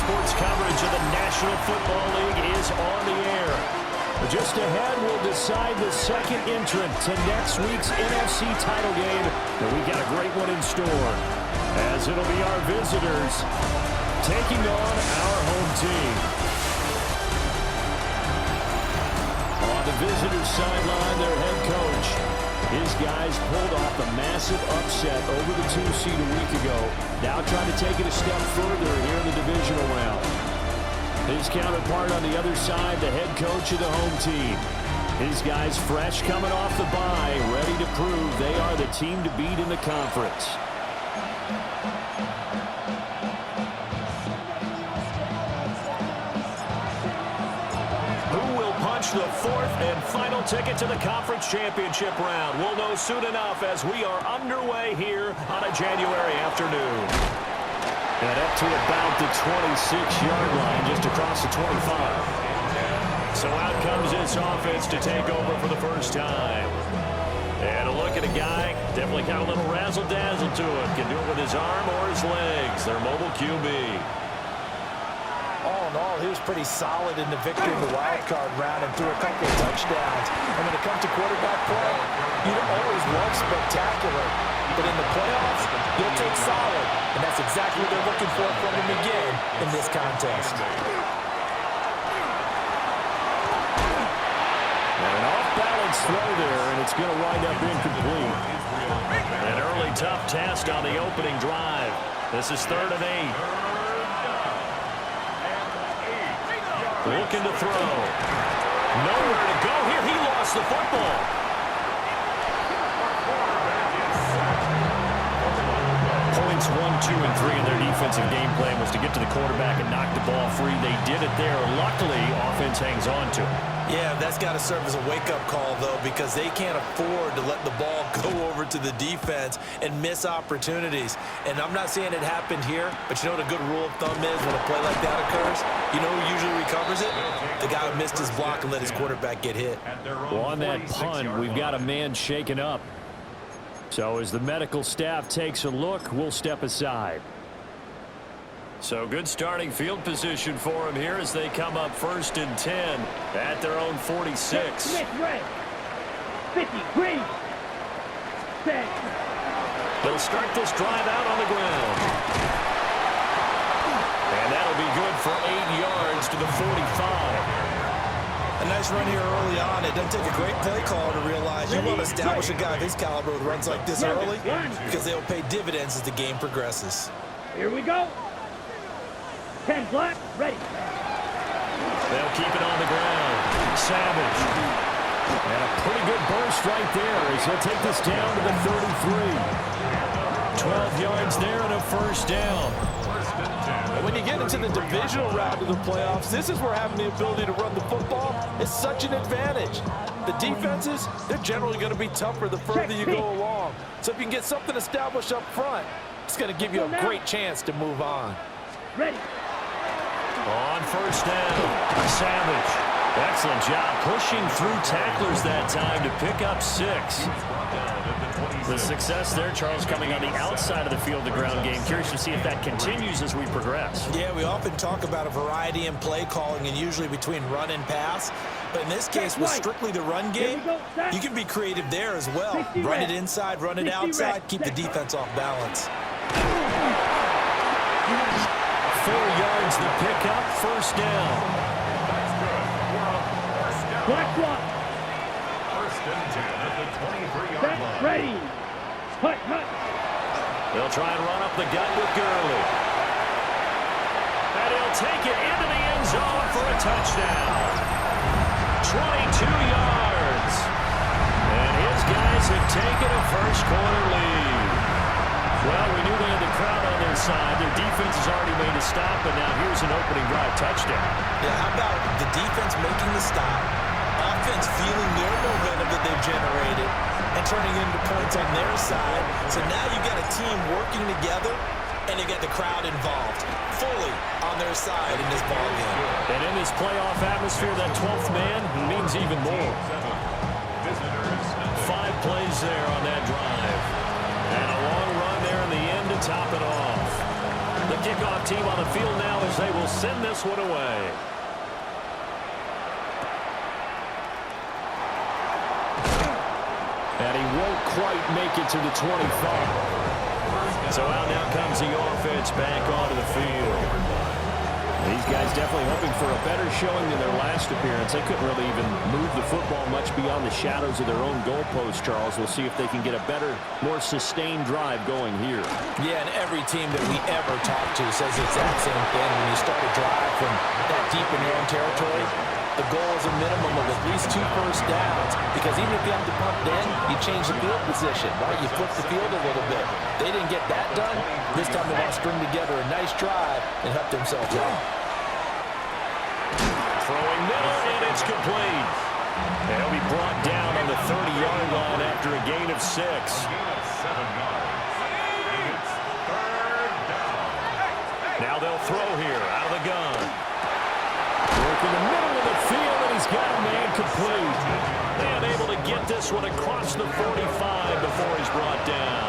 sports coverage of the National Football League is on the air. Just ahead, we'll decide the second entrant to next week's NFC title game. And we got a great one in store, as it'll be our visitors taking on our home team. On the visitors' sideline, their head coach. His guys pulled off a massive upset over the 2 seed a week ago. Now trying to take it a step further here in the divisional round. His counterpart on the other side, the head coach of the home team. His guys fresh coming off the bye, ready to prove they are the team to beat in the conference. Who will punch the fourth and final ticket to the conference championship round? We'll know soon enough as we are underway here on a January afternoon. And up to about the 26-yard line, just across the 25. So out comes this offense to take over for the first time. And a look at a guy, definitely got a little razzle-dazzle to it. Can do it with his arm or his legs. Their mobile QB. All in all, he was pretty solid in the victory in the wild card round and threw a couple of touchdowns. And when it comes to quarterback play, you don't always love spectacular. But in the playoffs, you'll take solid. And that's exactly what they're looking for from him again in this contest. And an off-balance throw there, and it's going to wind up incomplete. An early tough test on the opening drive. This is 3rd and 8. Looking to throw. Nowhere to go here. He lost the football. Points 1, 2, and 3 in their defensive game plan was to get to the quarterback and knock the ball free. They did it there. Luckily, offense hangs on to it. Yeah, that's got to serve as a wake-up call, though, because they can't afford to let the ball go over to the defense and miss opportunities. And I'm not saying it happened here, but you know what a good rule of thumb is when a play like that occurs? You know who usually recovers it? The guy who missed his block and let his quarterback get hit. Well, on that punt, we've got a man shaken up. So as the medical staff takes a look, we'll step aside. So good starting field position for him here as they come up 1st and 10 at their own 46. Smith, red. 50, green. Set. They'll start this drive out on the ground. And that'll be good for 8 yards to the 45. A nice run here early on. It doesn't take a great play caller to realize you want to establish a guy of his caliber with runs like this early because they'll pay dividends as the game progresses. Here we go. 10 black, ready. They'll keep it on the ground. Savage. And a pretty good burst right there as he'll take this down to the 33. 12 yards there and a first down. When you get into the divisional round of the playoffs, this is where having the ability to run the football is such an advantage. The defenses, they're generally going to be tougher the further you go along. So if you can get something established up front, it's going to give you a great chance to move on. Ready. On first down, Savage. Excellent job pushing through tacklers that time to pick up 6. The success there, Charles, coming on the outside of the field, the ground game. Curious to see if that continues as we progress. Yeah, we often talk about a variety in play calling and usually between run and pass. But in this case, with strictly the run game, you can be creative there as well. Run it inside, run it outside, keep the defense off balance. 4 yards the pickup, first down. Black one. First and 10 at the 23-yard line. Ready. Hut, hut. They'll try and run up the gut with Gurley. And he'll take it into the end zone for a touchdown. 22 yards. And his guys have taken a first quarter lead. Well, we knew they had the crowd on their side. Their defense has already made a stop, and now here's an opening drive touchdown. Yeah, how about the defense making the stop, offense feeling their momentum that they've generated, and turning into points on their side. So now you've got a team working together, and they get the crowd involved fully on their side in this ballgame. And in this playoff atmosphere, that 12th man means even more. 5 plays there on that drive. And a long run there in the end to top it off. The kickoff team on the field now as they will send this one away. And he won't quite make it to the 25. So out now comes the offense back onto the field. These guys definitely hoping for a better showing than their last appearance. They couldn't really even move the football much beyond the shadows of their own goalpost, Charles. We'll see if they can get a better, more sustained drive going here. Yeah, and every team that we ever talk to says the exact same thing. When you start a drive from that deep in your own territory, the goal is a minimum of at least 2 first downs. Because even if you have to punt then, you change the field position, right? You flip the field a little bit. They didn't get that done. This time they want to string together a nice drive and help themselves out. Throwing middle, and it's complete. They'll be brought down on the 30-yard line after a gain of 6. A gain of 7 yards. And it's 3rd down. Now they'll throw here out of the gun. Work in the middle of the field, and he's got a man complete. And able to get this one across the 45 before he's brought down.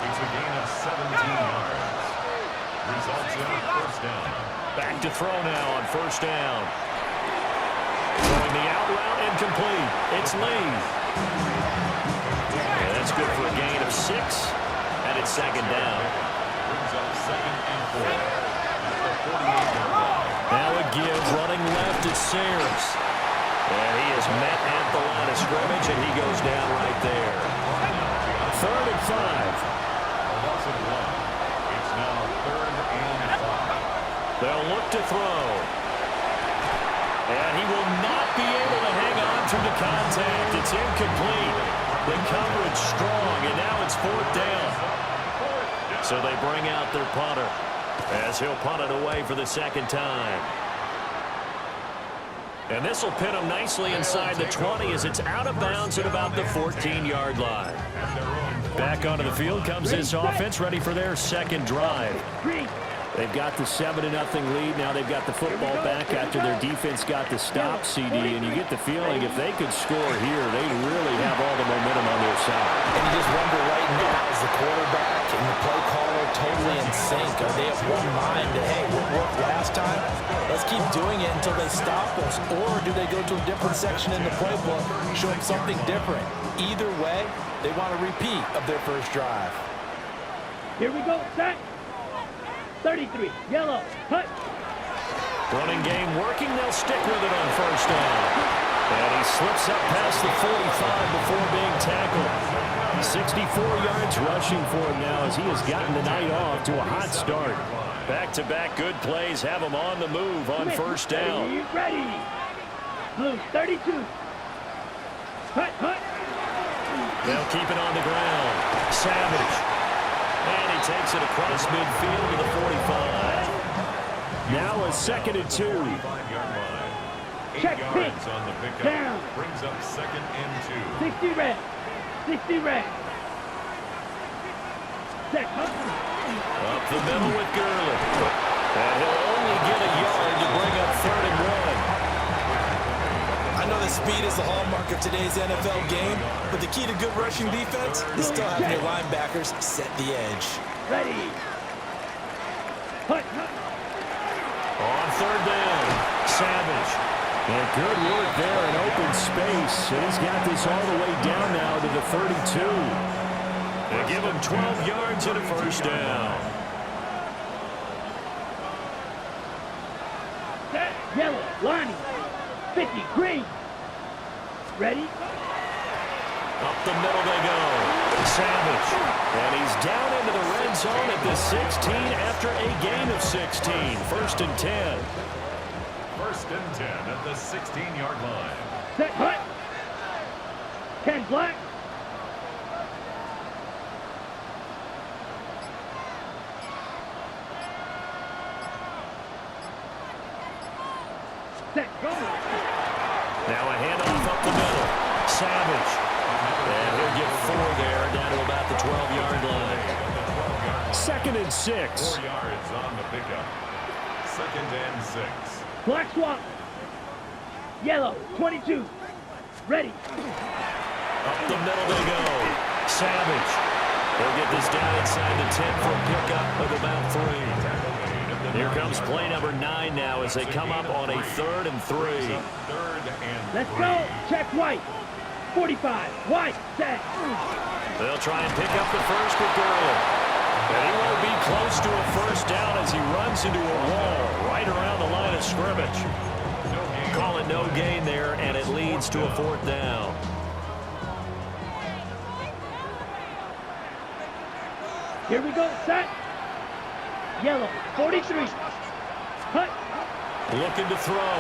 It's a gain of 17 yards. Results in a 1st down. Back to throw now on 1st down. Throwing the out route and complete. It's Lee. Yeah, that's good for a gain of 6. And it's 2nd down. Brings up 2nd and 4. At the 48-yard line. Now it gives running left at Sayers. And he is met at the line of scrimmage, and he goes down right there. 3rd and 5. A loss of 1. It's now 3rd and 5. They'll look to throw. And he will not be able to hang on through the contact. It's incomplete. The coverage strong, and now it's 4th down. So they bring out their punter as he'll punt it away for the 2nd time. And this will pin him nicely inside the 20 as it's out of bounds at about the 14-yard line. Back onto the field comes this offense, ready for their 2nd drive. They've got the 7-0 lead. Now they've got the football back after their defense got the stop, CD. And you get the feeling if they could score here, they really have all the momentum on their side. And you just wonder right now, is the quarterback and the play caller totally in sync? Are they of one mind that, hey, what worked last time? Let's keep doing it until they stop us. Or do they go to a different section in the playbook, show them something different? Either way, they want a repeat of their 1st drive. Here we go, set. 33, yellow, cut. Running game working. They'll stick with it on 1st down. And he slips up past the 45 before being tackled. 64 yards rushing for him now as he has gotten the night off to a hot start. Back-to-back good plays have him on the move on 1st down. Ready. Blue, 32. Cut. They'll keep it on the ground. Savage. And he takes it across midfield to the 45. Now a 2nd and 2. 45-yard line. 8 Check yards pitch. on the pickup. Down. Brings up 2nd and 2. 60 red. 60 red. Set. Up the middle with Gurley. And he'll only get a yard to bring up 3rd and 1. I know that speed is the hallmark of today's NFL game, but the key to good rushing defense is still having your linebackers set the edge. Ready. Cut. On 3rd down, Savage. And good work there in open space. And he's got this all the way down now to the 32. They give him 12 yards and a 1st down. Set. Yellow, lining. 50, green. Ready? Up the middle they go. Savage. And he's down into the red zone at the 16 after a gain of 16. 1st and 10. 1st and 10 at the 16-yard line. Set. Cut. 10 black. Set. Go. Now a handoff up the middle. Savage. And he'll get 4 there down to about the 12-yard line. 2nd and 6. 4 yards on the pickup. 2nd and 6. Black swap. Yellow, 22. Ready. Up the middle they go. Savage. They'll get this down inside the 10 for a pickup of about 3. Here comes play number 9 now as they come up on a 3rd and 3. Let's go. Check White. 45. White. Set. They'll try and pick up the first with Gurley. And he won't be close to a first down as he runs into a wall right around the line of scrimmage. Call it no gain there, and it leads to a 4th down. Here we go. Set. Yellow. 43. Cut. Looking to throw.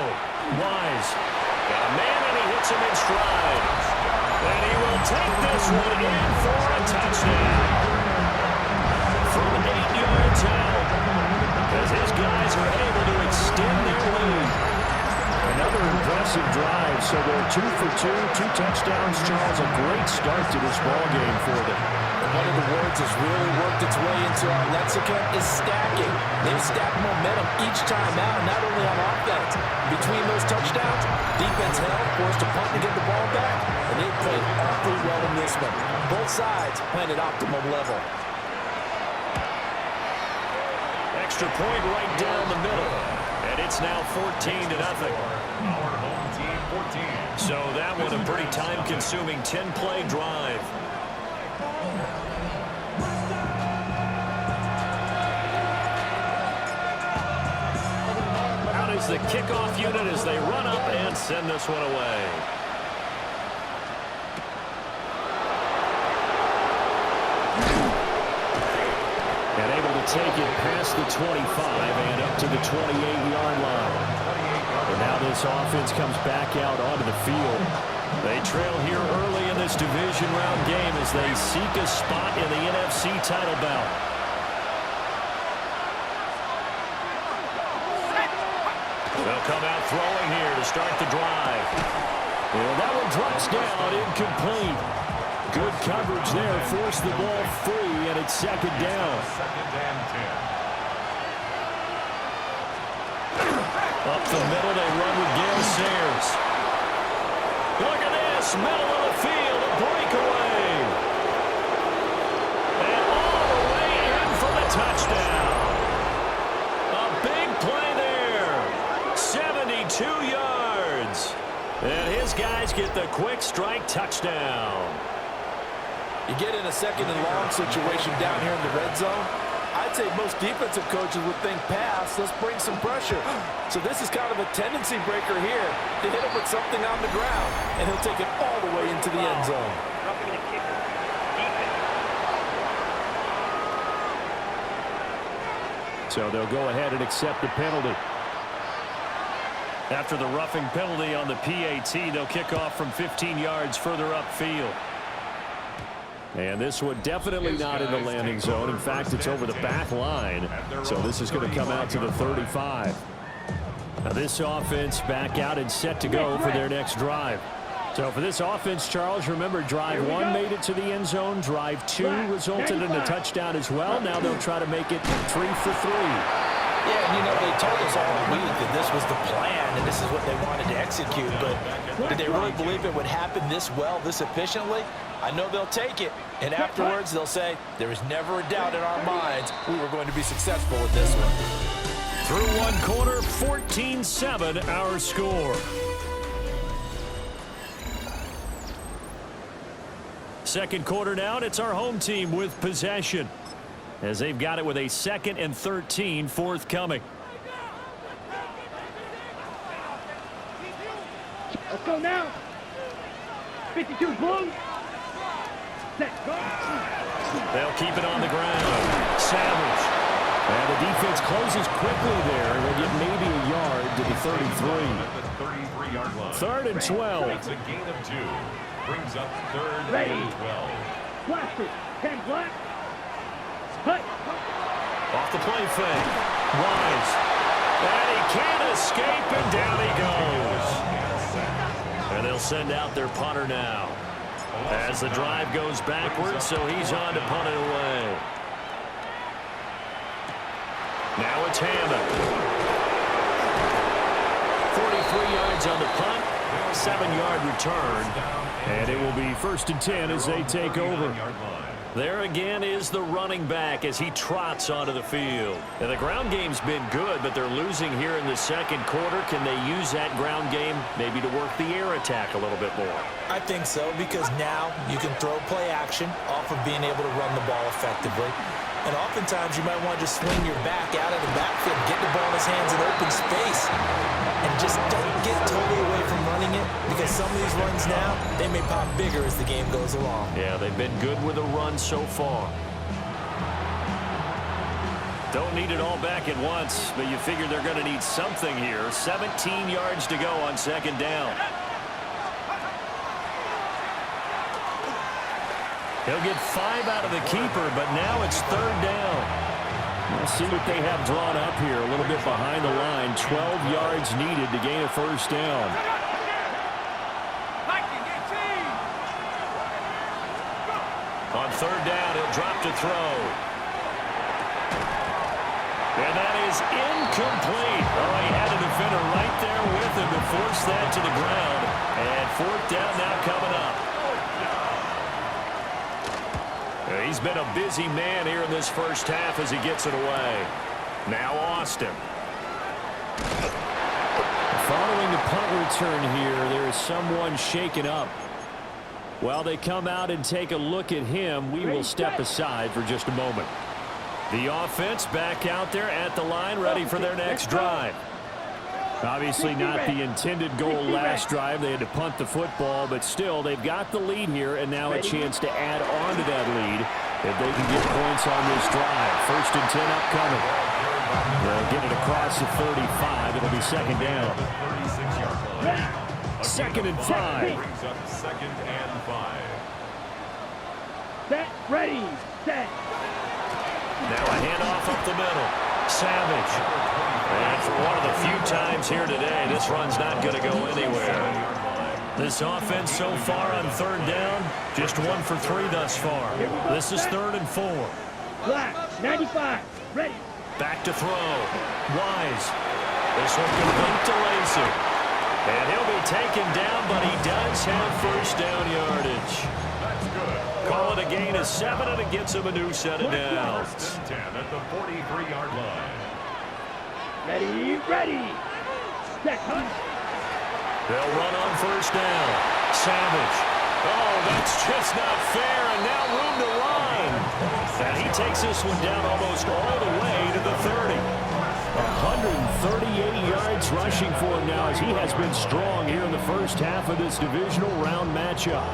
Wise. Got a man, and he hits him in stride. And he will take this one in for a touchdown. From 8 yards out, as his guys are able to extend their lead. Another impressive drive, so they're 2 for 2, 2 touchdowns. Charles, a great start to this ball game for them. One of the words that's really worked its way into our lexicon is stacking. They've stacked momentum each time out, not only on offense. Between those touchdowns, defense held, forced to punt to get the ball back, and they played awfully well in this one. Both sides playing at optimum level. Extra point right down the middle, and it's now 14-0. Our home team 14. So that one a pretty time-consuming 10-play drive. Out is the kickoff unit as they run up and send this one away. And able to take it past the 25 and up to the 28-yard line. And now this offense comes back out onto the field. They trail here early in this division round game as they seek a spot in the NFC title bout. They'll come out throwing here to start the drive. Well, that one drops down, incomplete. Good coverage there, forced the ball free, and it's 2nd down. 2nd and 10. Up the middle, they run with Gale Sayers. Look at this, middle of the field, a breakaway. And all the way in for the touchdown. A big play there, 72 yards. And his guys get the quick strike touchdown. You get in a 2nd and long situation down here in the red zone, I'd say most defensive coaches would think pass, let's bring some pressure. So this is kind of a tendency breaker here to hit him with something on the ground, and he'll take it all the way into the end zone. So they'll go ahead and accept the penalty. After the roughing penalty on the PAT, they'll kick off from 15 yards further upfield. And this one definitely not in the landing zone. In fact, it's over the back line. So this is going to come out to the 35. Now this offense back out and set to go for their next drive. So for this offense, Charles, remember drive 1 made it to the end zone. Drive 2 resulted in a touchdown as well. Now they'll try to make it 3 for 3. Yeah, and you know, they told us all week that this was the plan and this is what they wanted to execute. But did they really believe it would happen this well, this efficiently? I know they'll take it, and afterwards they'll say, there was never a doubt in our minds we were going to be successful with this one. Through one quarter, 14-7 our score. Second quarter now, and it's our home team with possession, as they've got it with a 2nd and 13 forthcoming. Let's go now. 52 blue. Set. Go. They'll keep it on the ground. Savage. And the defense closes quickly there. They'll get maybe a yard to the 33. At the 33-yard line. 3rd and 12. Makes a gain of 2. Brings up 3rd Ready. and 12. Blaster. 10 black. Cut. Off the play fake. Wise. And he can't escape, and down he goes. And they'll send out their punter now, as the drive goes backwards, so he's on to punt it away. Now it's Hammond. 43 yards on the punt, 7-yard return, and it will be 1st and 10 as they take over. There again is the running back as he trots onto the field. And the ground game's been good, but they're losing here in the second quarter. Can they use that ground game maybe to work the air attack a little bit more? I think so, because now you can throw play action off of being able to run the ball effectively. And oftentimes you might want to just swing your back out of the backfield, get the ball in his hands in open space, and just don't get totally away from running it, because some of these runs now, they may pop bigger as the game goes along. Yeah, they've been good with a run so far. Don't need it all back at once, but you figure they're going to need something here. 17 yards to go on second down. He'll get 5 out of the keeper, but now it's third down. We'll see what they have drawn up here. A little bit behind the line. 12 yards needed to gain a first down. On third down, he'll drop to throw. And that is incomplete. Oh, he had a defender right there with him to force that to the ground. And fourth down now coming up. He's been a busy man here in this first half as he gets it away. Now Austin. Following the punt return here, there is someone shaken up. While they come out and take a look at him, we will step aside for just a moment. The offense back out there at the line, ready for their next drive. Obviously not the intended goal last drive. They had to punt the football, but still, they've got the lead here, and now a chance to add on to that lead if they can get points on this drive. First and 10 upcoming. They'll get it across the 35. It'll be second down. Second and 5. Brings up second and 5. Set, ready, set. Now a handoff up the middle. Savage. And for one of the few times here today, this run's not going to go anywhere. This offense so far on third down, just 1 for 3 thus far. This is third and 4. Black, 95, ready. Back to throw. Wise. This one complete to Lacey. And he'll be taken down, but he does have first down yardage. That's good. Call it a gain of 7, and it gets him a new set of downs. First and 10 at the 43-yard line. Ready, ready. Set, hunt. They'll run on first down. Savage. Oh, that's just not fair, and now room to run. And he takes this one down almost all the way to the 30. 138 yards rushing for him now as he has been strong here in the first half of this divisional round matchup.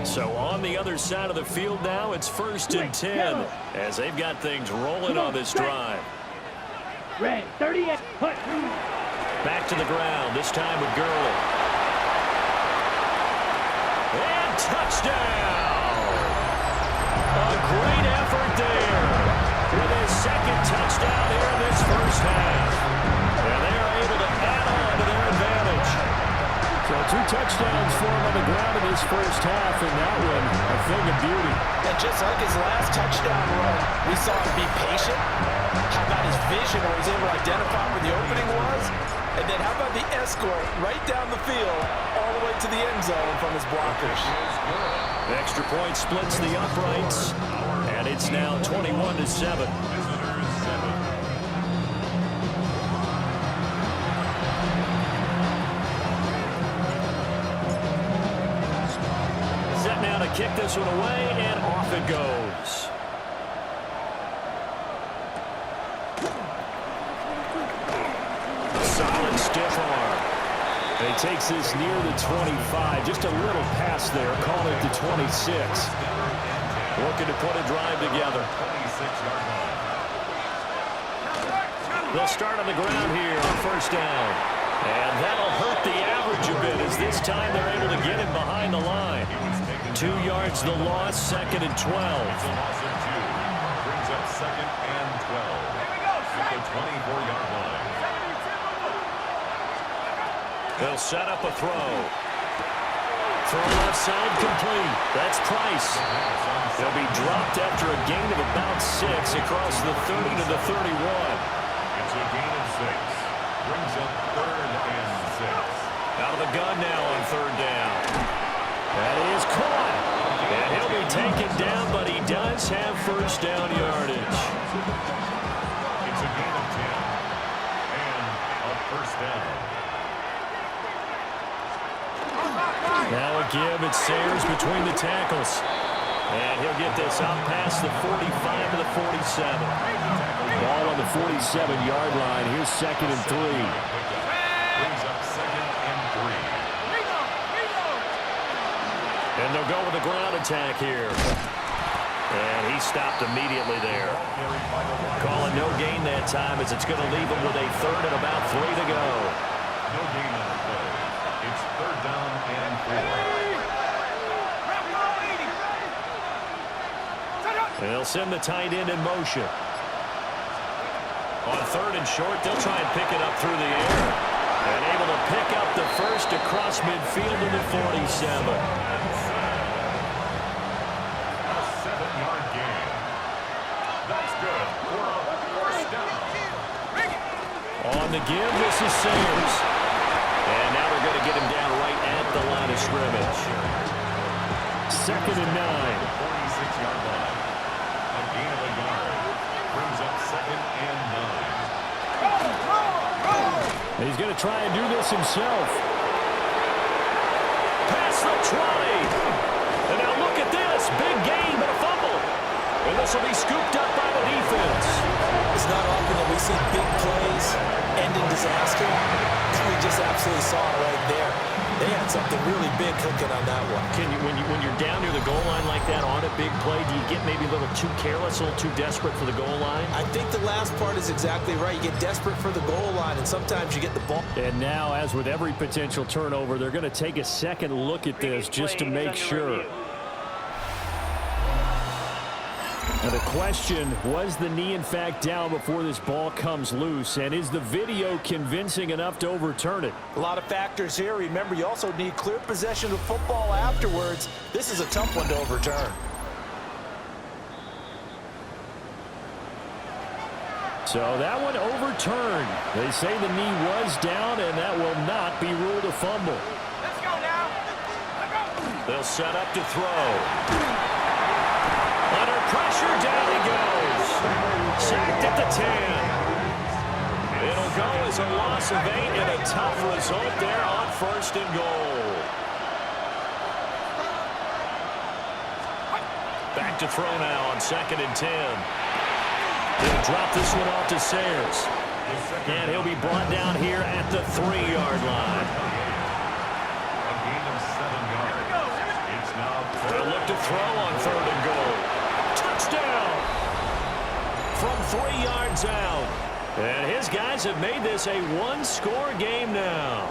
So on the other side of the field now, it's first and 10 as they've got things rolling on this drive. Red, 38, punt. Back to the ground, this time with Gurley. And touchdown! A great effort there with his second touchdown here in this first half. And they are able to add on to their advantage. So 2 touchdowns for him on the ground in this first half, and that one a thing of beauty. And just like his last touchdown run, we saw him be patient. How about his vision where he's able to identify where the opening was? And then how about the escort right down the field all the way to the end zone from his blockers? Extra point splits the uprights, and it's now 21-7. Set now to kick this one away, and off it goes. Solid stiff arm. And he takes this near the 25. Just a little pass there. Call it the 26. Looking to put a drive together. They'll start on the ground here on first down. And that'll hurt the average a bit as this time they're able to get him behind the line. 2 yards the loss, second and 12. Brings up second and 12 at the 24-yard line. They'll set up a throw. Throw left side complete. That's Price. He'll be dropped after a gain of about 6 across the 30 to the 31. It's a gain of 6. Brings up third and gun now on third down. That is caught. And he'll be taken down, but he does have first down yardage. It's a gain of 10. And a first down. Now a give. It's Sayers between the tackles. And he'll get this out past the 45 to the 47. Ball on the 47-yard line. Here's 2nd and 3. Brings up 2nd and 3. And they'll go with a ground attack here. And he stopped immediately there. Calling no gain that time as it's going to leave him with a 3rd and about 3 to go. No gain on the play. It's 3rd down and 4. And they'll send the tight end in motion. On 3rd and short, they'll try and pick it up through the air. And able to pick up the first across midfield to the 47. A 7-yard gain. That's good for a first down. On the give, this is Sayers. And now they're going to get him down right at the line of scrimmage. 2nd and 9. 46-yard line. A gain of a yard. Brings up 2nd and 9. He's going to try and do this himself. Past the 20. And now look at this. Big gain, but a fumble. And this will be scooped up by the defense. It's not often that we see big plays end in disaster. We just absolutely saw it right there. They had something really big cooking on that one. Can you, when you're down near the goal line like that on a big play, do you get maybe a little too careless, a little too desperate for the goal line? I think the last part is exactly right. You get desperate for the goal line, and sometimes you get the ball. And now, as with every potential turnover, they're going to take a second look at this just to make sure. Now the question, was the knee in fact down before this ball comes loose? And is the video convincing enough to overturn it? A lot of factors here. Remember, you also need clear possession of football afterwards. This is a tough one to overturn. So that one overturned. They say the knee was down, and that will not be ruled a fumble. Let's go now. Let's go. They'll set up to throw. Under pressure, down he goes. Sacked at the 10. It'll go as a loss of 8 and a tough result there on 1st and goal. Back to throw now on 2nd and 10. He'll drop this one off to Sayers. And he'll be brought down here at the 3-yard line. A gain of 7 yards. It's now They'll look to throw on 3rd and goal. Touchdown from 3 yards out. And his guys have made this a one-score game now.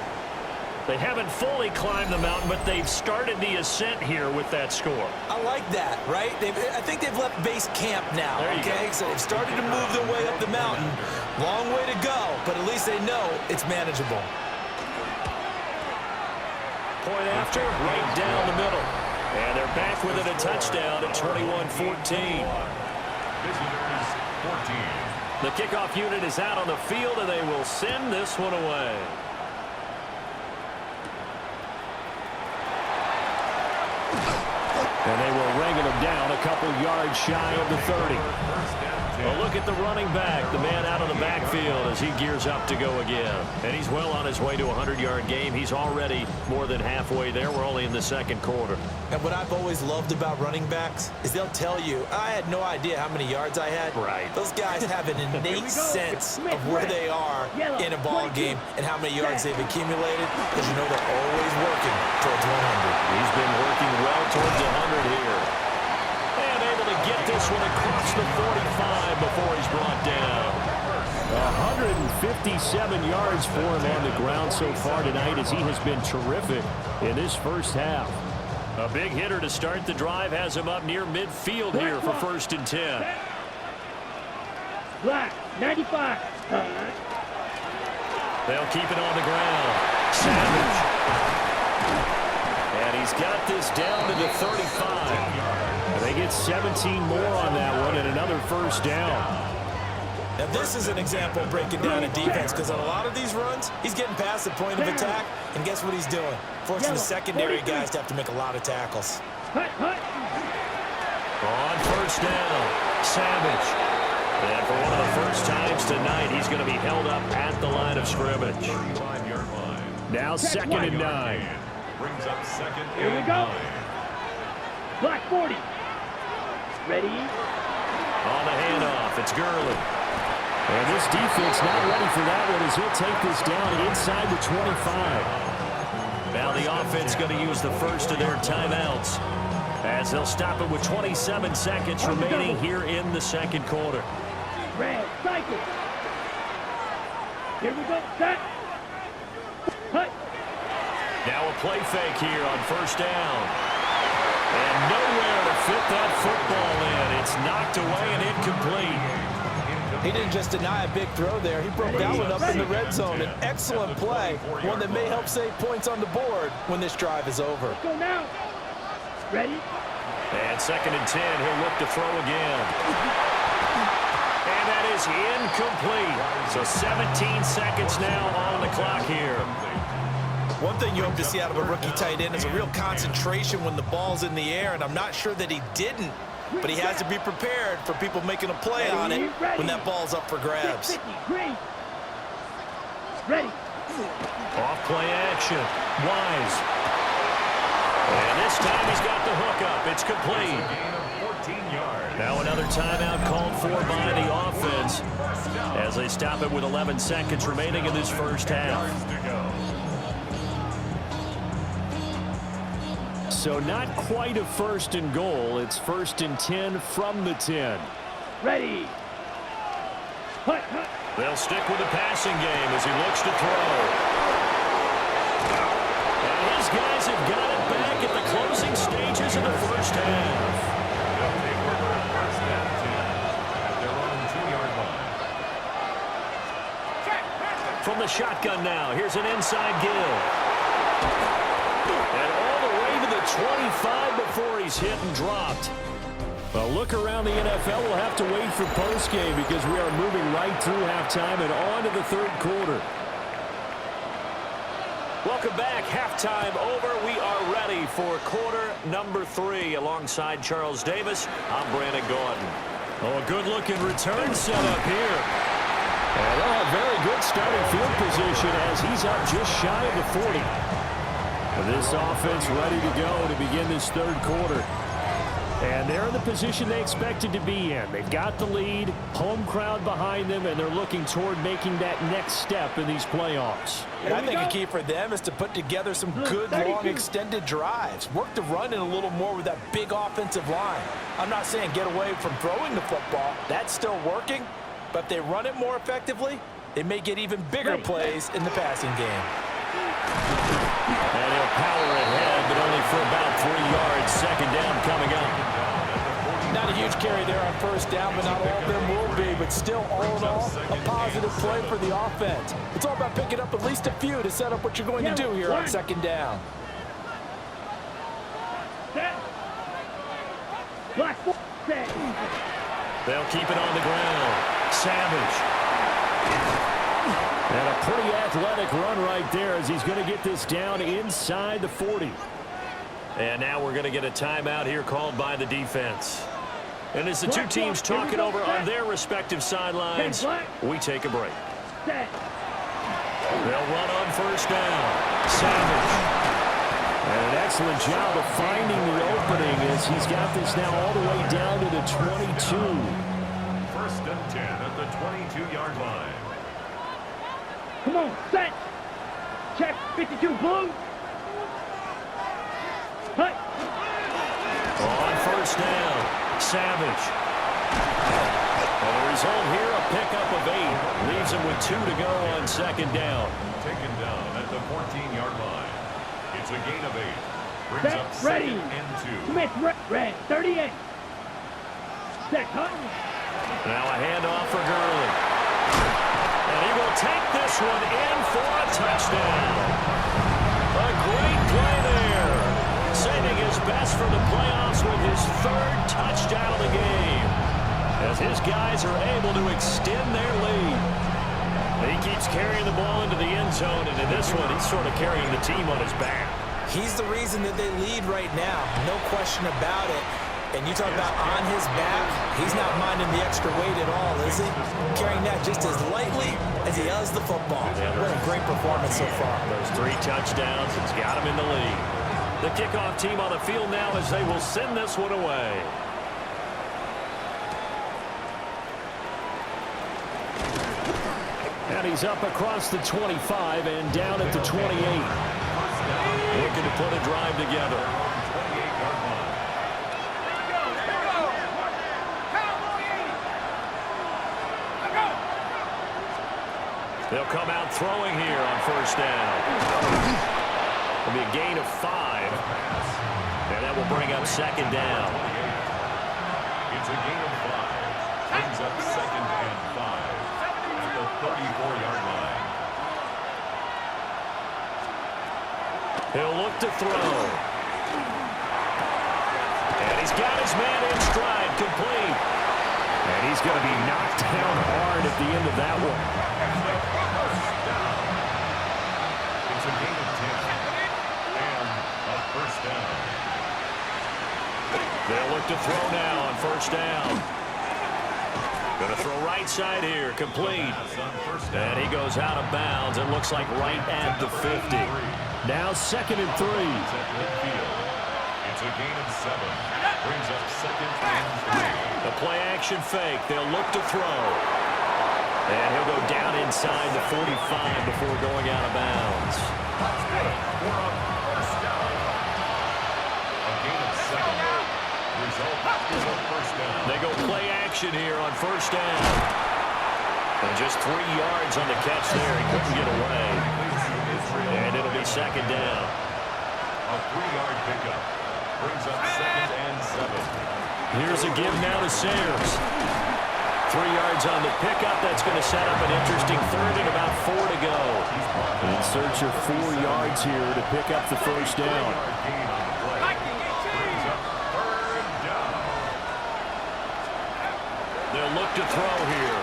They haven't fully climbed the mountain, but they've started the ascent here with that score. I like that, right? I think they've left base camp now, okay? So they've started to move their way up the mountain. Long way to go, but at least they know it's manageable. Point after, right down the middle. And they're back with it, a touchdown at 21-14. Visitors 14. The kickoff unit is out on the field, and they will send this one away. And they will wrangle him down a couple yards shy of the 30. A look at the running back, the man out of the backfield as he gears up to go again. And he's well on his way to a 100-yard game. He's already more than halfway there. We're only in the 2nd quarter. And what I've always loved about running backs is they'll tell you, I had no idea how many yards I had. Right. Those guys have an innate sense of where they are in a ball game and how many yards they've accumulated, because you know they're always working towards 100. He's been working well towards 100 here. And able to get this one across the 45 before he's brought down. 157 yards for him on the ground so far tonight, as he has been terrific in this first half. A big hitter to start the drive has him up near midfield here for 1st and 10. Black, 95. They'll keep it on the ground. Savage. And he's got this down to the 35. They get 17 more on that one and another first down. Now, this is an example of breaking down a defense because on a lot of these runs, he's getting past the point of attack, and guess what he's doing? Forcing the secondary guys to have to make a lot of tackles. On first down, Savage. And for one of the first times tonight, he's going to be held up at the line of scrimmage. 35-yard line. Now second and 9. Brings up second Here we and go. 9. Black 40. Ready? On the handoff, it's Gurley. And this defense not ready for that one as he'll take this down inside the 25. Now the offense going to use the first of their timeouts as they'll stop it with 27 seconds remaining here in the second quarter. Red, cycle. Here we go. Set. Hut. Now a play fake here on first down. And nowhere to fit that football in. It's knocked away and incomplete. He didn't just deny a big throw there. He broke that one up in the red zone. An excellent play, one that may help save points on the board when this drive is over. Let's go now. Ready? And second and 10, he'll look to throw again. And that is incomplete. So 17 seconds now on the clock here. One thing you hope to see out of a rookie tight end is a real concentration when the ball's in the air, and I'm not sure that he didn't, but he has to be prepared for people making a play on it when that ball's up for grabs. Green. Ready. Off play action. Wise. And this time he's got the hook up. It's complete. Gain of 14 yards. Now another timeout called for by the offense as they stop it with 11 seconds remaining in this first half. So not quite a first and goal. It's first and 10 from the 10. Ready. Hut, hut. They'll stick with the passing game as he looks to throw. And his guys have got it back at the closing stages of the first half. They'll take over first and 10 at their own 2-yard line. From the shotgun now, here's an inside give. And all the way to the 25 before he's hit and dropped. Well, look around the NFL. We'll have to wait for postgame because we are moving right through halftime and on to the third quarter. Welcome back. Halftime over. We are ready for quarter number 3. Alongside Charles Davis, I'm Brandon Gordon. Oh, a good-looking return set up here. And they'll have very good starting field position as he's up just shy of the 40. This offense ready to go to begin this third quarter. And they're in the position they expected to be in. They've got the lead, home crowd behind them, and they're looking toward making that next step in these playoffs. And I think a key for them is to put together some good, long, extended drives. Work the run in a little more with that big offensive line. I'm not saying get away from throwing the football. That's still working. But if they run it more effectively, they may get even bigger plays in the passing game. And he'll power ahead, but only for about 3 yards. Second down coming up. Not a huge carry there on first down, but not all of them will be. But still, all in all, a positive play for the offense. It's all about picking up at least a few to set up what you're going to do here on second down. Set. Black 4. Set. They'll keep it on the ground. Savage. And a pretty athletic run right there as he's going to get this down inside the 40. And now we're going to get a timeout here called by the defense. And as the two teams talk it over on their respective sidelines, we take a break. They'll run on first down. Savage. And an excellent job of finding the opening as he's got this now all the way down to the 22. First and 10 at the 22-yard line. Come on, set. Check 52 blue. Hut. On first down, Savage. And the result here, a pickup of 8. Leaves him with 2 to go on second down. Taken down at the 14-yard line. It's a gain of 8. Brings Set, up ready. second and 2. Smith, red, 38. Set, hut. Now a handoff for Gurley. And he will take this one in for a touchdown. A great play there. Saving his best for the playoffs with his 3rd touchdown of the game. As His guys are able to extend their lead. He keeps carrying the ball into the end zone, and in this one, he's sort of carrying the team on his back. He's the reason that they lead right now. No question about it. And you talk about on his back, he's not minding the extra weight at all, is he? Carrying that just as lightly as he does the football. What a great performance so far. Those 3 touchdowns, it's got him in the lead. The kickoff team on the field now as they will send this one away. And he's up across the 25 and down at the 28. Looking to put a drive together. They'll come out throwing here on first down. It'll be a gain of 5. And that will bring up second down. It's a gain of 5. Brings up second and 5 at the 34-yard line. He'll look to throw. And he's got his man in stride, complete. And he's going to be knocked down hard at the end of that one. It's a gain of 10 and a first down. They'll look to throw now on first down. Going to throw right side here, complete. And he goes out of bounds. It looks like right at the 50. Now second and 3. It's a gain of 7. Brings up second and 3. The play action fake. They'll look to throw. And he'll go down inside the 45 before going out of bounds. A gain of 7. Result is a first down. They go play action here on first down. And just 3 yards on the catch there. He couldn't get away. And it'll be second down. A 3-yard pickup. Brings up second and 7. Here's a give now to Sayers. 3 yards on the pickup. That's going to set up an interesting third and about 4 to go. In search of 4 yards here to pick up the first down. They'll look to throw here.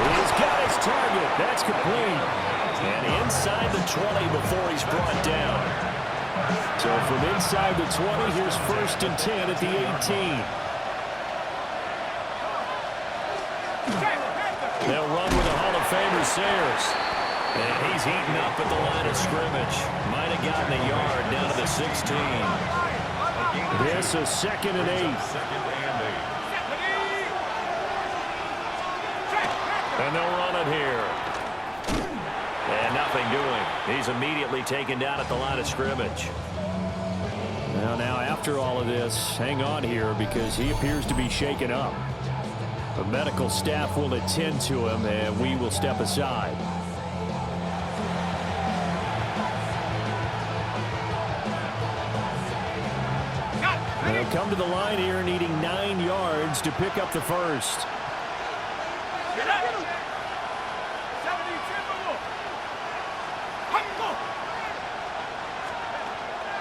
He's got his target. That's complete. And inside the 20 before he's brought down. So from inside the 20, here's first and 10 at the 18. They'll run with the Hall of Famer Sayers. And he's eaten up at the line of scrimmage. Might have gotten a yard down to the 16. This is second and 8. And they'll run it here. And nothing doing. He's immediately taken down at the line of scrimmage. Now after all of this, hang on here because he appears to be shaken up. The medical staff will attend to him, and we will step aside. They'll come to the line here needing 9 yards to pick up the first.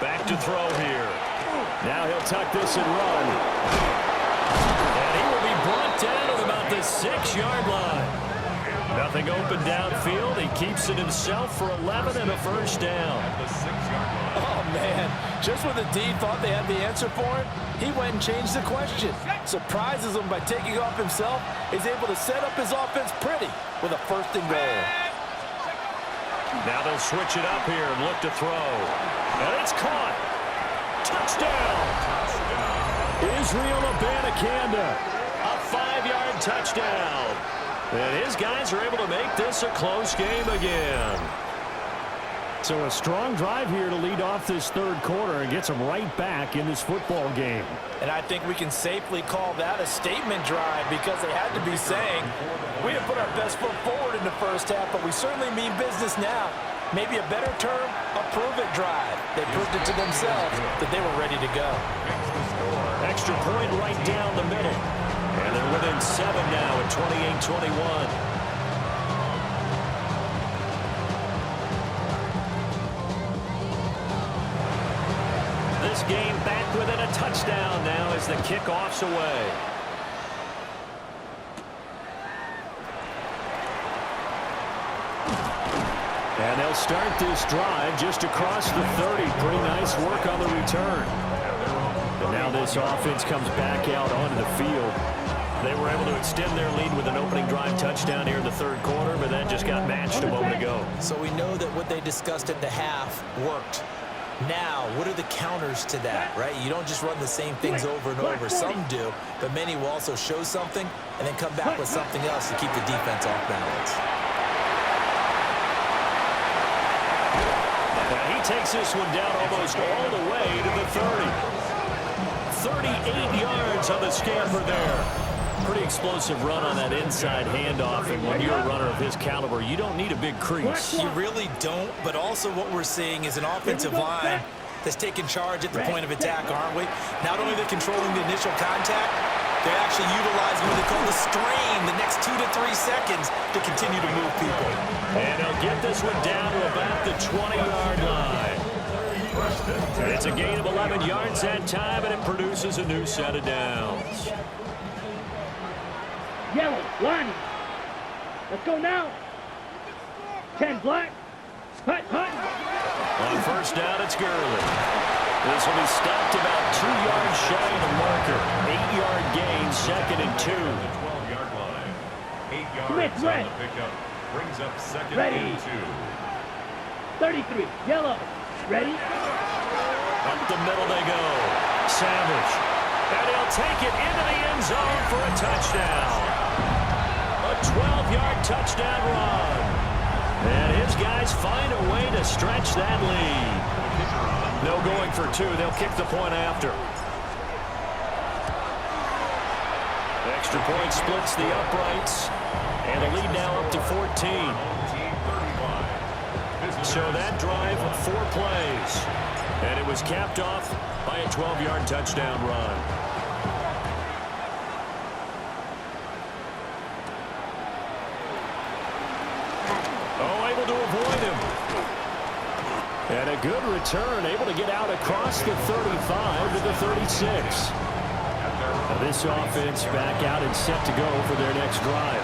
Back to throw here. Now he'll tuck this and run. And he will be brought down at about the 6-yard line. Nothing open downfield. He keeps it himself for 11 and a first down. Oh, man. Just when the D thought they had the answer for him, he went and changed the question. Surprises him by taking off himself. He's able to set up his offense pretty with a first and goal. Now they'll switch it up here and look to throw. And it's caught. Touchdown. Israel Abanikanda. A 5-yard touchdown. And his guys are able to make this a close game again. So a strong drive here to lead off this third quarter and gets them right back in this football game. And I think we can safely call that a statement drive because they had to be saying, we have put our best foot forward in the first half, but we certainly mean business now. Maybe a better term, a prove-it drive. They proved it to themselves that they were ready to go. Extra point right down the middle. And they're within 7 now at 28-21. This game back within a touchdown now as the kickoff's away. And they'll start this drive just across the 30. Pretty nice work on the return. And now this offense comes back out onto the field. They were able to extend their lead with an opening drive touchdown here in the third quarter, but then just got matched a moment ago. So we know that what they discussed at the half worked. Now, what are the counters to that, right? You don't just run the same things over and over. Some do, but many will also show something and then come back with something else to keep the defense off balance. And he takes this one down almost all the way to the 30. 38 yards on the scamper there. Pretty explosive run on that inside handoff, and when you're a runner of his caliber, you don't need a big crease. You really don't, but also what we're seeing is an offensive line that's taking charge at the point of attack, aren't we? Not only they're controlling the initial contact, they're actually utilizing what they call the strain the next 2 to 3 seconds to continue to move people. And they'll get this one down to about the 20-yard line. It's a gain of 11 yards that time, and it produces a new set of downs. Yellow, line. Let's go now. 10 black. Hut, hut. On first down, it's Gurley. This will be stopped about 2 yards shy of the marker. 8-yard gain, 2nd and 2. 12-yard line. 8 yards Smith, on red. the pickup. Brings up 2nd Ready. and 2. 33, yellow. Ready? Up the middle they go. Savage. And he'll take it into the end zone for a touchdown. A 12-yard touchdown run. And his guys find a way to stretch that lead. No going for 2. They'll kick the point after. Extra point splits the uprights. And the lead now up to 14. So that drive, 4 plays. And it was capped off by a 12-yard touchdown run. Oh, able to avoid him. And a good return, able to get out across the 35 to the 36. Now this offense back out and set to go for their next drive.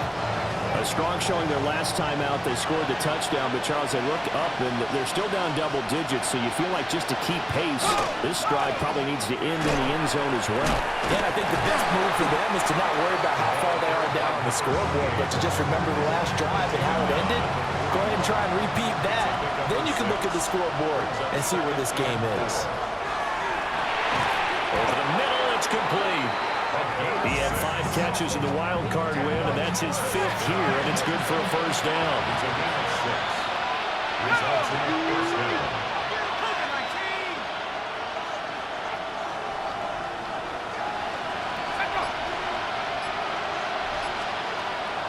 A strong showing their last time out. They scored the touchdown, but Charles, they look up and they're still down double digits, so you feel like just to keep pace, this drive probably needs to end in the end zone as well. Yeah, I think the best move for them is to not worry about how far they are down on the scoreboard, but to just remember the last drive and how it ended. Go ahead and try and repeat that. Then you can look at the scoreboard and see where this game is. Over the middle, it's complete. He had 5 catches in the wild card win, and that's his 5th here, and it's good for a first down. It's a gain of 6. Results in a first down.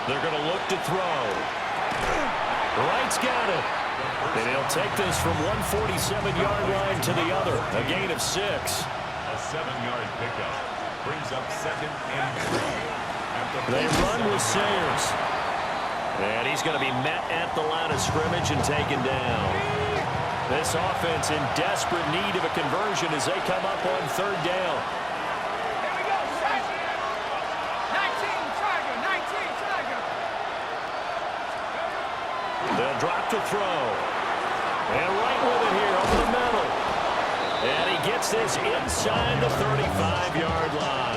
They're going to look to throw. Wright's got it. And he'll take this from 147-yard line to the other. A gain of 6. A 7-yard pickup. Brings up 2nd and 3. They run with Sayers. And he's going to be met at the line of scrimmage and taken down. This offense in desperate need of a conversion as they come up on 3rd down. Here we go, set. 19, Tiger, 19, Tiger. They'll drop to throw. And right with it here over the middle. And he gets this inside the 35-yard line.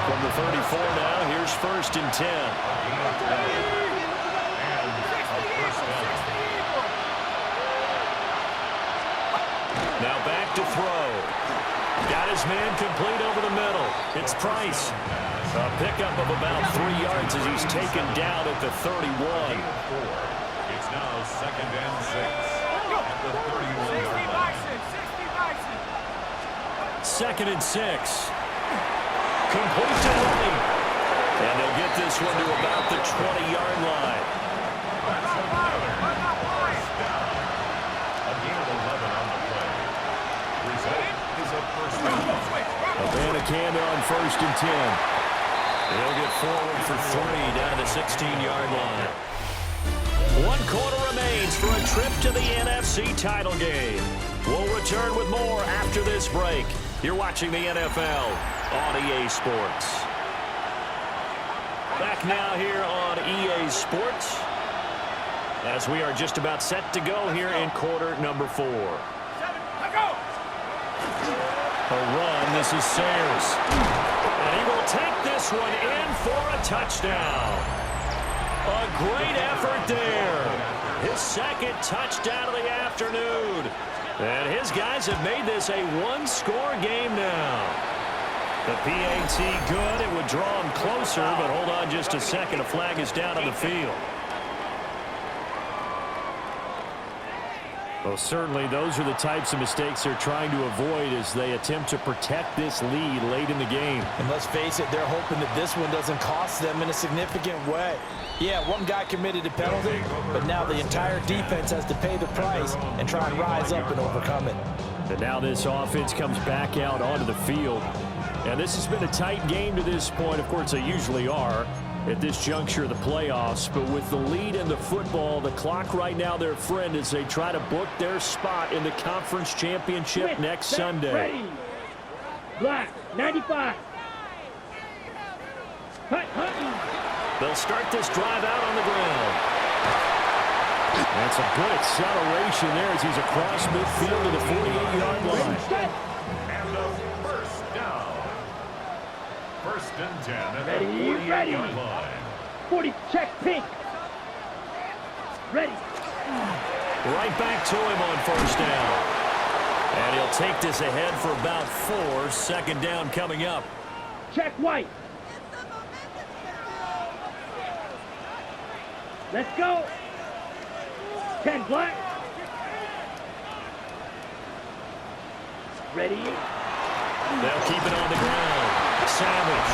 From the 34 now, here's 1st and 10. Now back to throw. Got his man complete over the middle. It's Price. A pickup of about 3 yards as he's taken down at the 31. It's now 2nd and 6. At the 31-yard line. 2nd and 6. Complete to White. And they'll get this one to about the 20-yard line. A gain of 11 on the play. Result is a first down. Abanikanda on 1st and 10. They'll get forward for 3 down the 16-yard line. 1 quarter remains for a trip to the NFC title game. We'll return with more after this break. You're watching the NFL on EA Sports. Back now here on EA Sports. as we are just about set to go here in quarter number 4. A run. This is Sayers. And he will take this one in for a touchdown. A great effort there. His second touchdown of the afternoon. And his guys have made this a one-score game now. The PAT good. It would draw him closer, but hold on just a second. A flag is down on the field. Well, certainly those are the types of mistakes they're trying to avoid as they attempt to protect this lead late in the game. And let's face it, they're hoping that this one doesn't cost them in a significant way. Yeah, one guy committed a penalty, but now the entire defense has to pay the price and try and rise up and overcome it. And now this offense comes back out onto the field. And this has been a tight game to this point. Of course, they usually are at this juncture of the playoffs. But with the lead in the football, the clock right now their friend as they try to book their spot in the conference championship next Sunday. Ready. Black, 95. Hut. They'll start this drive out on the ground. That's a good acceleration there as he's across midfield to the 48-yard line. And a first down. First and 10 at the Ready. 48-yard line. 40, check, pink. Ready. Right back to him on first down. And he'll take this ahead for about 4. Second down coming up. Check, white. Let's go. 10, black. Ready. They'll keep it on the ground. Savage.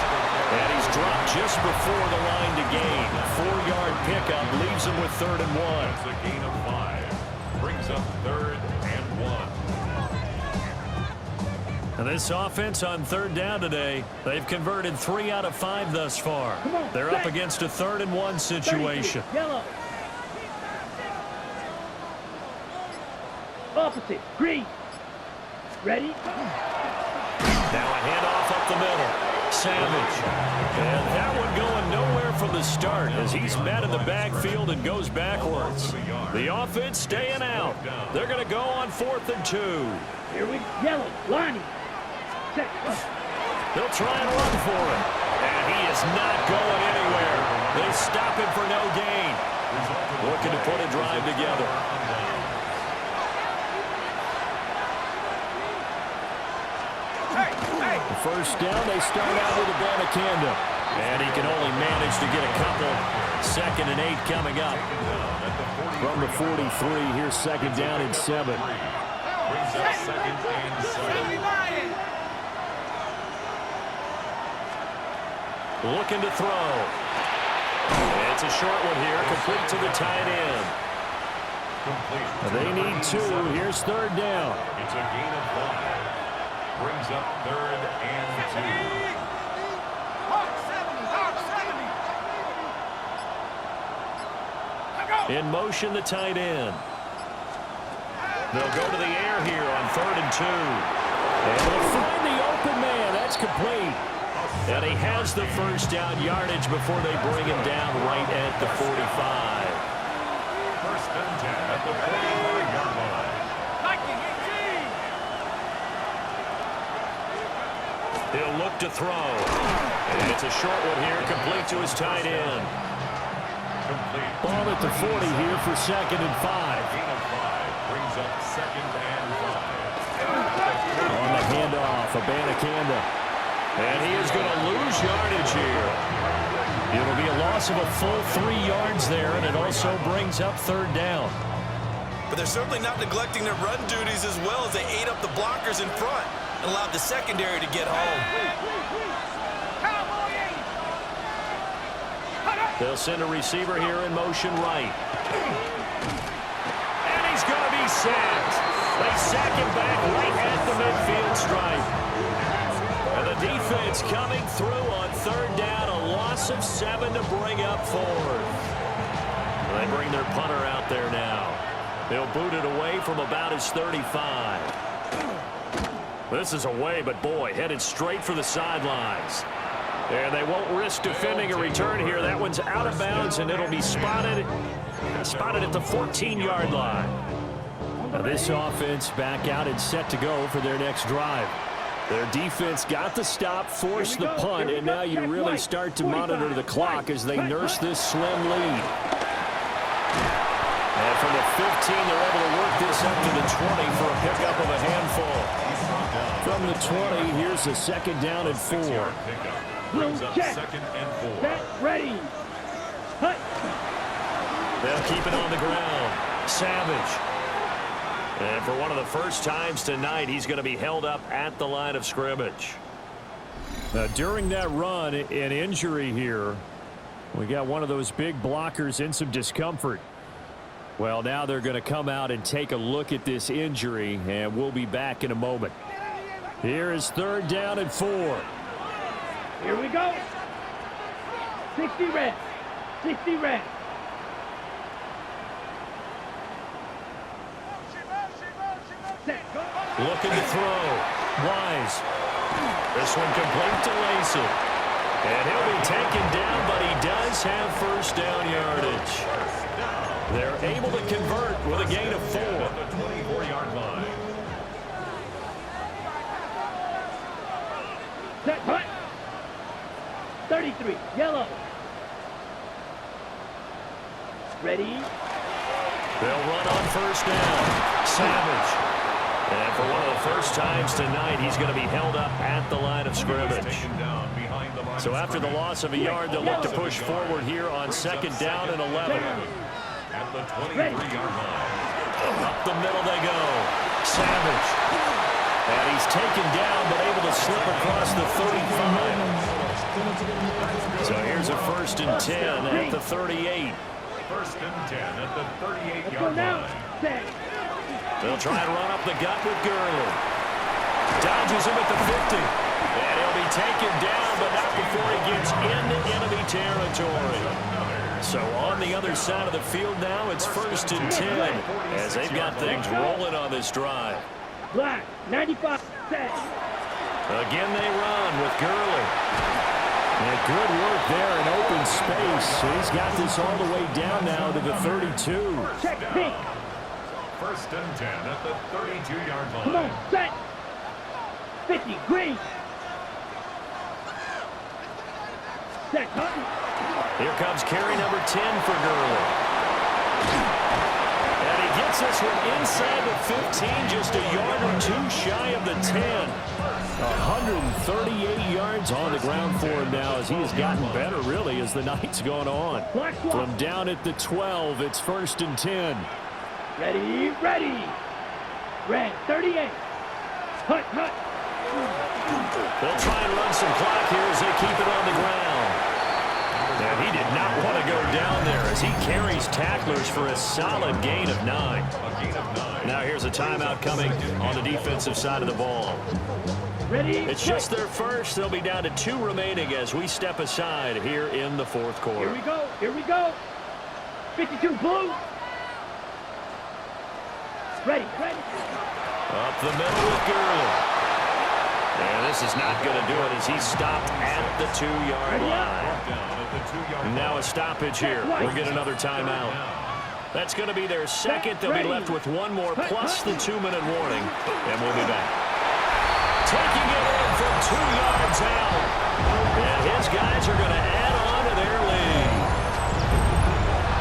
And he's dropped just before the line to gain. 4-yard pickup leaves him with 3rd and 1. It's a gain of 5. Brings up 3rd and 1. And this offense on 3rd down today, they've converted 3 out of 5 thus far. They're up against a 3rd and 1 situation. Yellow. Opposite. Green. Ready. Now a handoff up the middle. Savage. And that one going nowhere from the start as he's met in the backfield and goes backwards. The offense staying out. They're going to go on 4th and 2. Here we go. Yellow. Lining. Check. They'll try and run for him. And he is not going anywhere. They stop him for no gain. Looking to put a drive together. The first down, they start out with a Banacanda. And he can only manage to get a couple. 2nd and 8 coming up. From the 43, here's 2nd down and 7. Brings up 2nd and 7. Looking to throw. It's a short one here, complete to the tight end. They need 2. Here's 3rd down. It's a gain of 5. Brings up 3rd and 2. In motion, the tight end. They'll go to the air here on 3rd and 2. And they'll find the open man. That's complete. And he has the first down yardage before they bring him down right at the 45. First and 10 at the 45-yard line. He'll look to throw. And it's a short one here, complete to his tight end. Complete. Ball at the 40 here for 2nd and 5. Gain of 5 brings up 2nd and 5. On the handoff, a Banacanda. And he is going to lose yardage here. It'll be a loss of a full 3 yards there, and it also brings up 3rd down. But they're certainly not neglecting their run duties as well as they ate up the blockers in front and allowed the secondary to get home. They'll send a receiver here in motion right. And he's going to be sacked. They sack him back right at the midfield stripe. And the defense coming through on 3rd down, a loss of 7 to bring up 4th. They bring their punter out there now. They'll boot it away from about his 35. This is away, but boy, headed straight for the sidelines. And they won't risk defending a return here. That one's out of bounds, and it'll be spotted Spotted at the 14-yard line. Now this offense back out and set to go for their next drive. Their defense got the stop, forced the punt, and now you really start to monitor the clock as they nurse this slim lead. And from the 15, they're able to work this up to the 20 for a pickup of a handful. From the 20, here's a second down and 4. Brings up Check. second and 4. Set, ready. Hut. They'll keep it on the ground. Savage. And for one of the first times tonight, he's going to be held up at the line of scrimmage. During that run, an injury here. We got one of those big blockers in some discomfort. Well, now they're going to come out and take a look at this injury, and we'll be back in a moment. Here is third down and 4. Here we go. 60 red. 60 red. Set, go. Looking to throw. Wise. This one complete to Lacey. And he'll be taken down, but he does have first down yardage. They're able to convert with a gain of 4. At the 24-yard line. Set, hut. 33, yellow. Ready. They'll run on first down. Savage. And for one of the first times tonight, he's going to be held up at the line of scrimmage. Taken down behind the line So of after the scrimmage. loss of a yard, they'll look to push forward here on second down and 11. At the 23-yard line. Up the middle they go. Savage. And he's taken down, but able to slip across the 35. So here's a first and 10 at the 38. First and 10 at the Go 38-yard now. line. Set. They'll try and run up the gut with Gurley. Dodges him at the 50. And he'll be taken down, but not before he gets into enemy territory. So on the other side of the field now, it's first and 10 as they've got things rolling on this drive. Black. 95. Set. Again they run with Gurley. And good work there in open space. He's got this all the way down now to the 32. Check pink. First and 10 at the 32-yard line. Come on. Set. 50. Green. Set. Hutton. Here comes carry number 10 for Gurley. And he gets this one inside the 15, just a yard or two shy of the 10. 138 yards on the ground for him now as he has gotten better, really, as the night's gone on. From down at the 12, it's first and 10. Ready. Ready. Red. 38. Hut. Hut. They'll try and run some clock here as they keep it on the ground. And he did not want to go down there as he carries tacklers for a solid gain of 9. A gain of 9. Now here's a timeout coming on the defensive side of the ball. Ready. It's just their first. They'll be down to 2 remaining as we step aside here in the fourth Here quarter. we go. Here we go. 52 blue. Ready. Ready. Up the middle with Gurley. And this is not going to do it as he's stopped at the 2-yard line. Down at the 2-yard line. Now a stoppage here. We'll get another timeout. That's going to be their second. They'll be left with one more plus the 2-minute warning. And we'll be back. Taking it in from 2 yards out. And his guys are going to add on to their lead.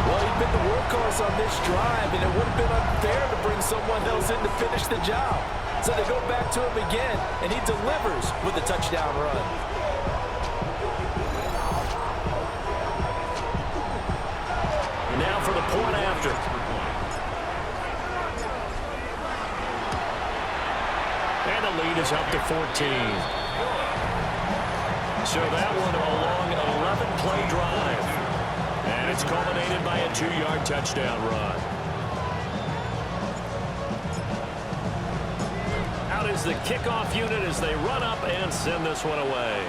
Well, he's been the workhorse on this drive, and it would have been unfair to bring someone else in to finish the job. So they go back to him again, and he delivers with a touchdown run. Now for the point after. And the lead is up to 14. So that one a long 11-play drive. And it's culminated by a 2-yard touchdown run. Out is the kickoff unit as they run up and send this one away.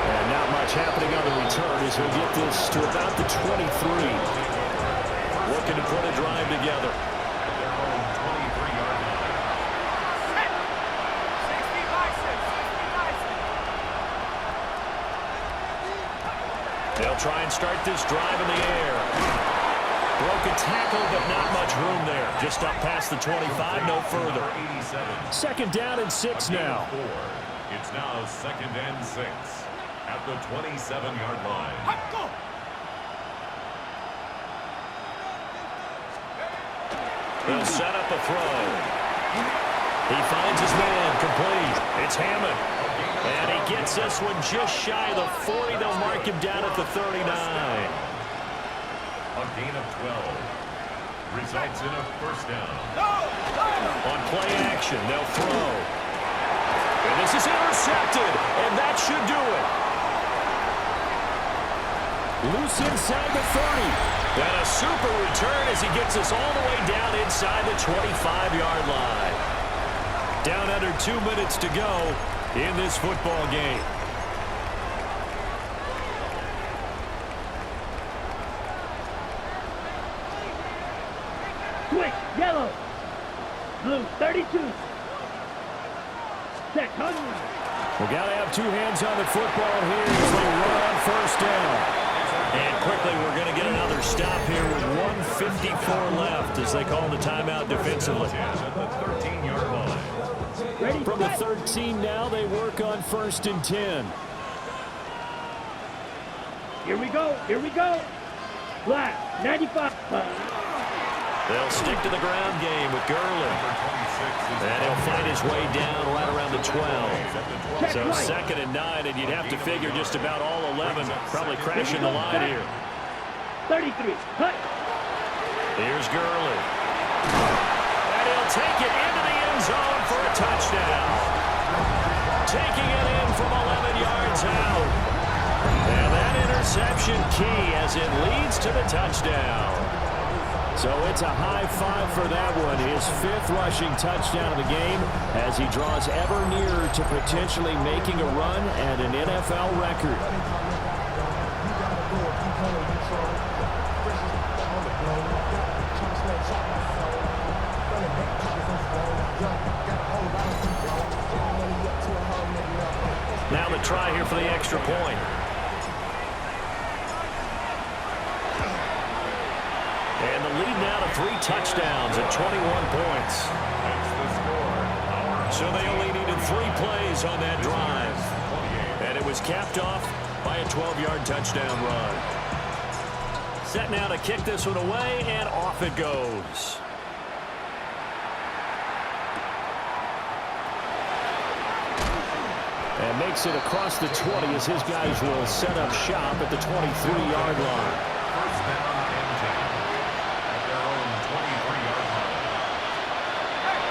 And not much happening on the return as we get this to about the 23. Looking to put a drive together. Their own 23-yard line. try and start this drive in the air. Broke a tackle, but not much room there. Just up past the 25, no further. 2nd down and 6 now. It's now 2nd and 6 at the 27-yard line. He'll set up a throw. He finds his man, complete. It's Hammond. And he gets this one just shy of the 40. They'll mark him down at the 39. A gain of 12 results in a 1st down. On play action, they'll throw. And this is intercepted, and that should do it. Loose inside the 30. And a super return as he gets us all the way down inside the 25-yard line. Down under 2 minutes to go in this football game. Switch, yellow. Blue, 32. Set, 100. We got to have 2 hands on the football here as they run on 1st down. And quickly, we're going to get another stop here with 1:54 left as they call the timeout defensively. At the 13-yard line. Ready, From the 13 now, they work on 1st and 10. Here we go. Here we go. Black, 95. They'll stick to the ground game with Gurley. And he'll find his way down right around the 12. So 2nd and 9, and you'd have to figure just about all 11 probably crashing the line here. 33. Cut. Here's Gurley. And he'll take it into the end zone for a touchdown. Taking it in from 11 yards out. And that interception key as it leads to the touchdown. So it's a high 5 for that one. His 5th rushing touchdown of the game as he draws ever nearer to potentially making a run at an NFL record. Now the try here for the extra point. And the lead now to 3 touchdowns at 21 points. That's the score. So they only needed 3 plays on that drive. And it was capped off by a 12-yard touchdown run. Set now to kick this one away, and off it goes. And makes it across the 20 as his guys will set up shop at the 23-yard line. 1st down and 10 at their own 23-yard line.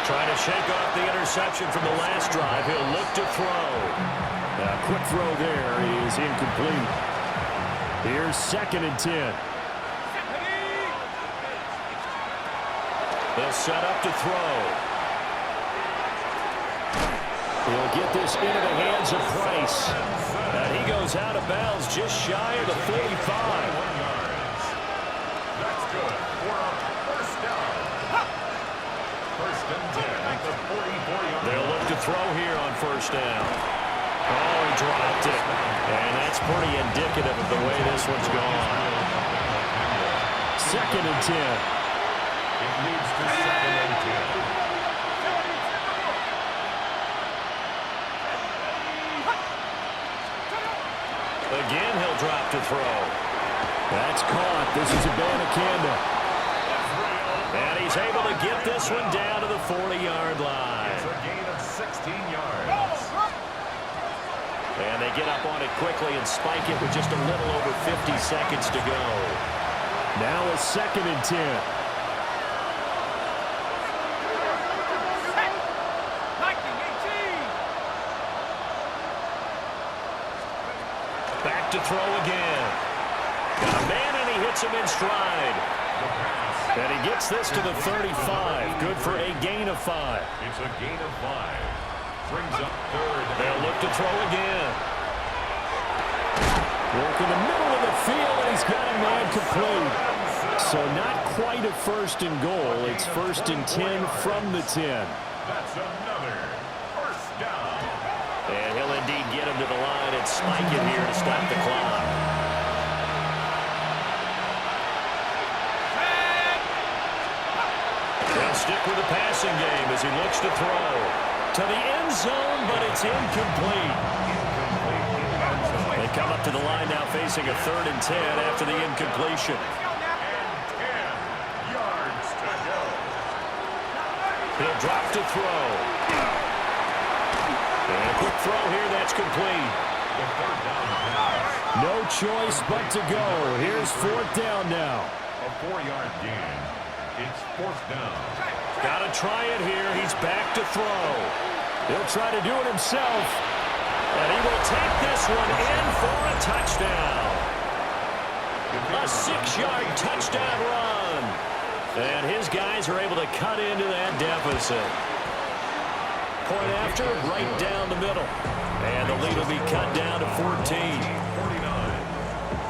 Trying to shake off the interception from the last drive. He'll look to throw. A quick throw there is incomplete. Here's 2nd and 10. They'll set up to throw. He'll get this into the hands of Price. And he goes out of bounds just shy of the 45. That's good for a 1st down. 1st and 10 at the 44-yard. They'll look to throw here on 1st down. Oh, he dropped it. And that's pretty indicative of the way this one's gone. 2nd and 10. It leads to 2nd and 10. Again, he'll drop to throw. That's caught. This is Abanikanda. And he's able to get this one down to the 40-yard line. It's a gain of 16 yards. And they get up on it quickly and spike it with just a little over 50 seconds to go. Now a 2nd and 10. Back to throw again. Got a man, and he hits him in stride. And he gets this to the 35. Good for a gain of 5. It's a gain of 5. Brings up 3rd. They'll look to throw again. Work in the middle of the field, and he's got a man complete. So not quite a 1st and goal. It's 1st and 10 from the 10. That's another 1st down. And he'll indeed get him to the line and spike it here to stop the clock. stick with the passing game as he looks to throw. To the end zone, but it's incomplete. They come up to the line now facing a 3rd and 10 after the incompletion. And 10 yards to go. He'll drop to throw. And a quick throw here, that's complete. The 3rd down pass. No choice but to go. Here's 4th down now. A 4-yard gain. It's 4th down. Got to try it here. He's back to throw. He'll try to do it himself. And he will take this one in for a touchdown. A 6-yard touchdown run. And his guys are able to cut into that deficit. Point after, right down the middle. And the lead will be cut down to 14. 49.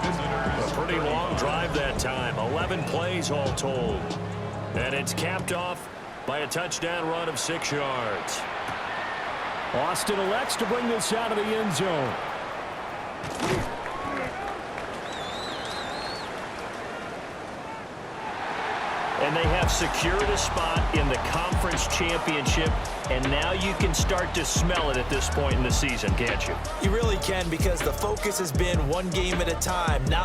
Visitors. A pretty long drive that time. 11 plays all told. And it's capped off by a touchdown run of 6 yards. Austin elects to bring this out of the end zone. And they have secured a spot in the conference championship, and now you can start to smell it at this point in the season, can't you? You really can, because the focus has been one game at a time, not